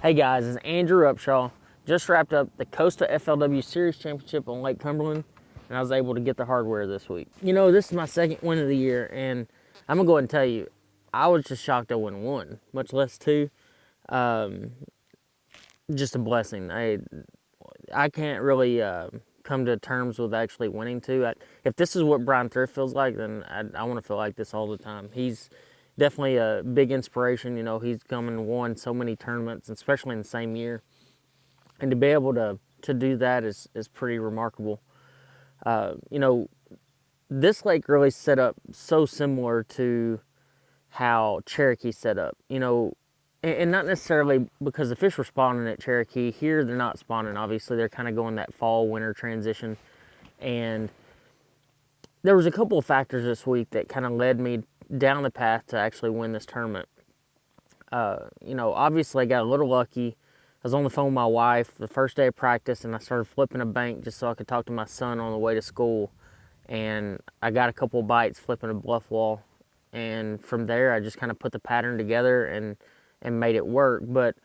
Hey guys, it's Andrew Upshaw. Just wrapped up the Costa FLW Series Championship on Lake Cumberland, and I was able to get the hardware this week. You know, this is my second win of the year, and I'm gonna go ahead and tell you, I was just shocked I won one, much less two. Just a blessing. I can't really come to terms with actually winning two. If this is what Brian Thrift feels like, then I want to feel like this all the time. He's definitely a big inspiration. You know, he's come and won so many tournaments, especially in the same year. And to be able to do that is pretty remarkable. You know, this lake really set up so similar to how Cherokee set up. You know, and not necessarily because the fish were spawning at Cherokee. Here they're not spawning, obviously. They're kind of going that fall-winter transition. And there was a couple of factors this week that kind of led me down the path to actually win this tournament. You know, obviously I got a little lucky. I was on the phone with my wife the first day of practice, and I started flipping a bank just so I could talk to my son on the way to school. And I got a couple of bites flipping a bluff wall. And from there, I just kind of put the pattern together and made it work. But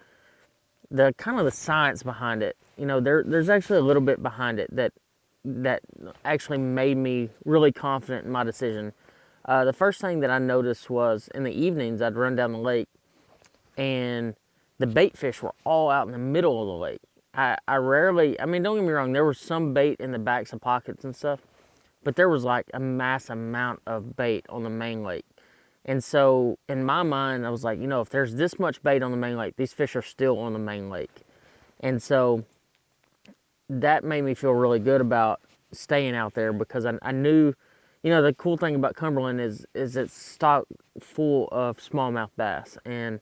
the kind of the science behind it, you know, there's actually a little bit behind it that actually made me really confident in my decision. The first thing that I noticed was in the evenings, I'd run down the lake, and the bait fish were all out in the middle of the lake. I rarely, I mean, don't get me wrong, there was some bait in the backs of pockets and stuff, but there was like a mass amount of bait on the main lake. And so in my mind, I was like, you know, if there's this much bait on the main lake, these fish are still on the main lake. And so that made me feel really good about staying out there, because I knew, you know, the cool thing about Cumberland is it's stocked full of smallmouth bass. And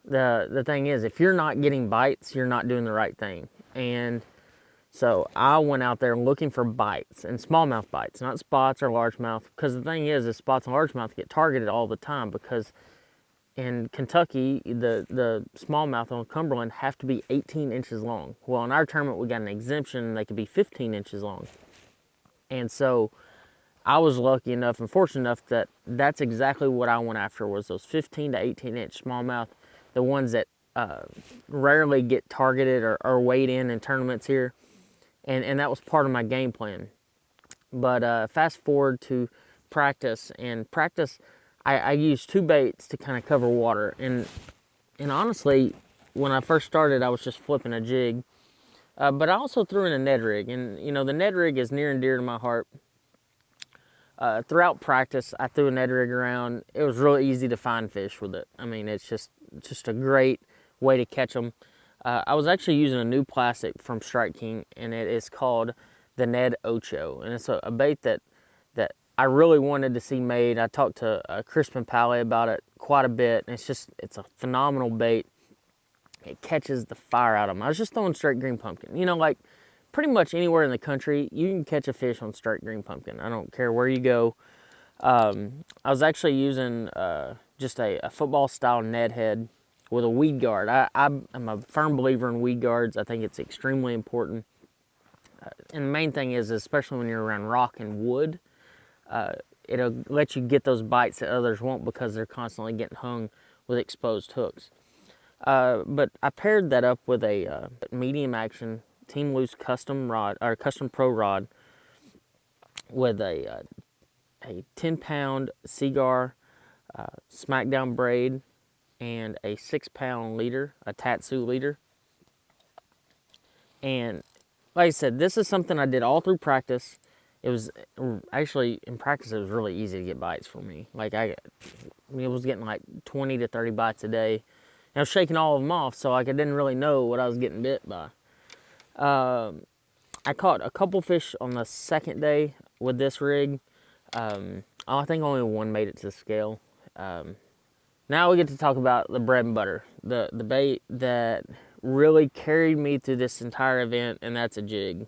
the thing is, if you're not getting bites, you're not doing the right thing. And so I went out there looking for bites, and smallmouth bites, not spots or largemouth, because the thing is spots and largemouth get targeted all the time, because in Kentucky, the smallmouth on Cumberland have to be 18 inches long. Well, in our tournament, we got an exemption, and they could be 15 inches long. And so I was lucky enough and fortunate enough that that's exactly what I went after, was those 15 to 18 inch smallmouth, the ones that rarely get targeted or weighed in tournaments here. And that was part of my game plan. But fast forward to practice. And practice, I used two baits to kind of cover water. And honestly, when I first started, I was just flipping a jig. But I also threw in a Ned rig. And, you know, the Ned rig is near and dear to my heart. Throughout practice, I threw a Ned rig around. It was really easy to find fish with it. I mean, it's just a great way to catch them. I was actually using a new plastic from Strike King, and it is called the Ned Ocho. And it's a bait that I really wanted to see made. I talked to Crispin Pally about it quite a bit, and it's a phenomenal bait. It catches the fire out of them. I was just throwing straight green pumpkin. You know, like pretty much anywhere in the country, you can catch a fish on straight green pumpkin. I don't care where you go. I was actually using just a football-style Ned head with a weed guard. I'm a firm believer in weed guards. I think it's extremely important. And the main thing is, especially when you're around rock and wood, it'll let you get those bites that others won't, because they're constantly getting hung with exposed hooks. But I paired that up with a medium action Team Lews Custom rod, or Custom Pro rod, with a 10-pound Seagar smackdown braid, and a 6-pound leader, a Tatsu leader. And like I said, this is something I did all through practice. It was actually, in practice, it was really easy to get bites for me. Like I was getting like 20 to 30 bites a day. And I was shaking all of them off, so like I didn't really know what I was getting bit by. I caught a couple fish on the second day with this rig. I think only one made it to the scale. Now we get to talk about the bread and butter, the bait that really carried me through this entire event, and that's a jig.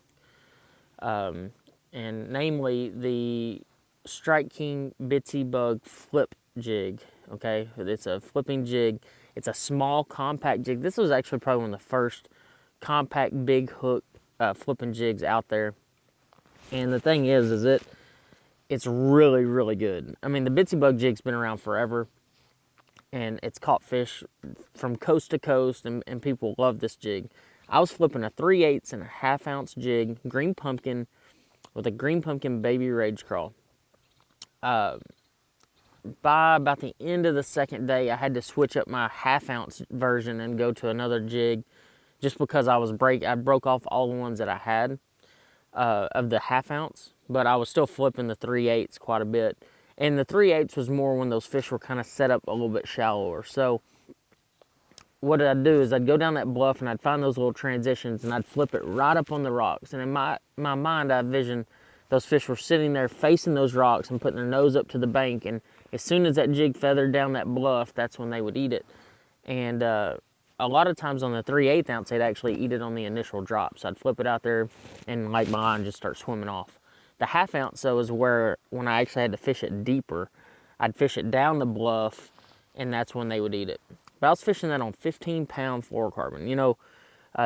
And namely the Strike King Bitsy Bug flip jig, okay? It's a flipping jig. It's a small, compact jig. This was actually probably one of the first compact, big hook flipping jigs out there. And the thing is it's really, really good. I mean, the Bitsy Bug jig's been around forever. and it's caught fish from coast to coast, and people love this jig. I was flipping a 3/8 and a half-ounce jig, green pumpkin, with a green pumpkin baby rage crawl. By about the end of the second day, I had to switch up my half-ounce version and go to another jig, just because I broke off all the ones that I had of the half-ounce, but I was still flipping the 3/8 quite a bit. And the 3/8 was more when those fish were kind of set up a little bit shallower. So what I'd do is I'd go down that bluff and I'd find those little transitions and I'd flip it right up on the rocks. And in my mind, I envisioned those fish were sitting there facing those rocks and putting their nose up to the bank. And as soon as that jig feathered down that bluff, that's when they would eat it. And a lot of times on the 3/8 ounce, they'd actually eat it on the initial drop. So I'd flip it out there and like my line just start swimming off. The half-ounce, though, is where when I actually had to fish it deeper, I'd fish it down the bluff, and that's when they would eat it. But I was fishing that on 15-pound fluorocarbon. You know,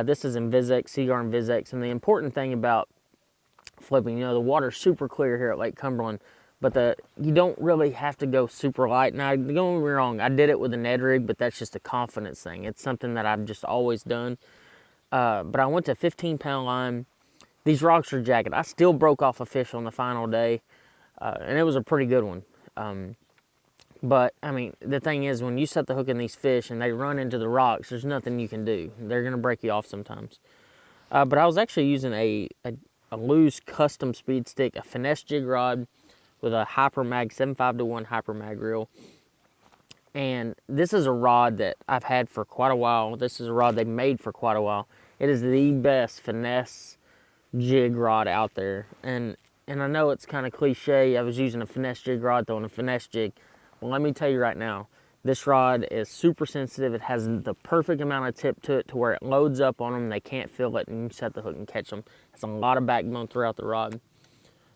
this is Invisex, Seaguar Invisex, and the important thing about flipping, you know, the water's super clear here at Lake Cumberland, but you don't really have to go super light. Now, don't get me wrong, I did it with a Ned rig, but that's just a confidence thing. It's something that I've just always done. But I went to 15-pound line. These rocks are jagged. I still broke off a fish on the final day, and it was a pretty good one. But, I mean, the thing is, when you set the hook in these fish and they run into the rocks, there's nothing you can do. They're going to break you off sometimes. But I was actually using a Lews Custom Speed Stick, a Finesse jig rod with a Hypermag 7.5-to-1 Hypermag reel. And this is a rod that I've had for quite a while. This is a rod they made for quite a while. It is the best Finesse jig rod out there. And I know it's kind of cliche. I was using a Finesse jig rod throwing a Finesse jig. Well, let me tell you right now, this rod is super sensitive. It has the perfect amount of tip to it to where it loads up on them. They can't feel it, and you set the hook and catch them. It's a lot of backbone throughout the rod.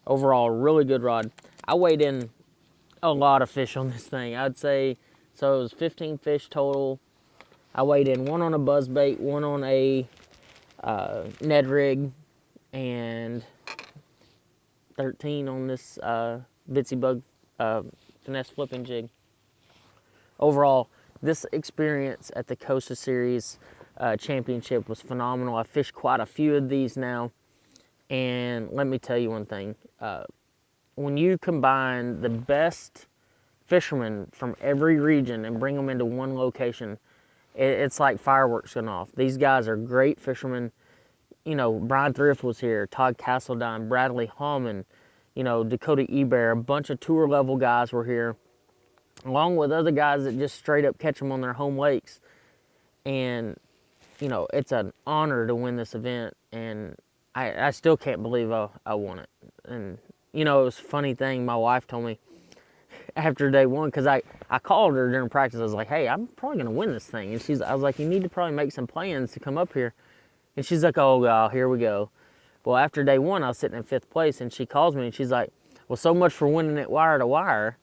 Overall, really good rod. I weighed in a lot of fish on this thing. I'd say, so it was 15 fish total. I weighed in one on a buzzbait, one on a Ned rig, and 13 on this Bitsy Bug Finesse flipping jig. Overall, this experience at the Costa Series Championship was phenomenal. I fished quite a few of these now, and let me tell you one thing. When you combine the best fishermen from every region and bring them into one location, it's like fireworks going off. These guys are great fishermen. You know, Brian Thrift was here, Todd Castledine, Bradley Hallman, you know, Dakota Eber, a bunch of tour level guys were here, along with other guys that just straight up catch them on their home lakes. And, you know, it's an honor to win this event, and I still can't believe I won it. And, you know, it was a funny thing, my wife told me after day one, because I called her during practice. I was like, hey, I'm probably going to win this thing. And I was like, you need to probably make some plans to come up here. And she's like, oh, God, here we go. Well, after day one, I was sitting in 5th place, and she calls me, and she's like, well, so much for winning it wire to wire.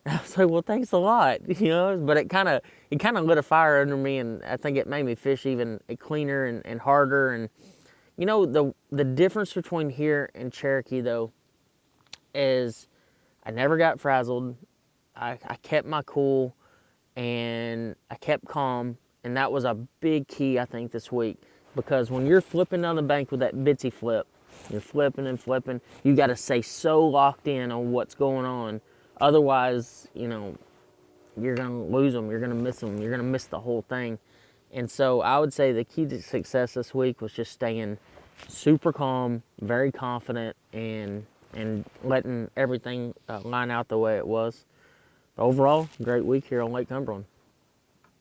And I was like, well, thanks a lot, you know. But it kind of lit a fire under me, and I think it made me fish even cleaner and harder. And, you know, the difference between here and Cherokee, though, is I never got frazzled. I kept my cool, and I kept calm, and that was a big key, I think, this week. Because when you're flipping down the bank with that bitsy flip, you're flipping and flipping, you got to stay so locked in on what's going on. Otherwise, you know, you're going to lose them, you're going to miss them, you're going to miss the whole thing. And so I would say the key to success this week was just staying super calm, very confident, and letting everything line out the way it was. Overall, great week here on Lake Cumberland.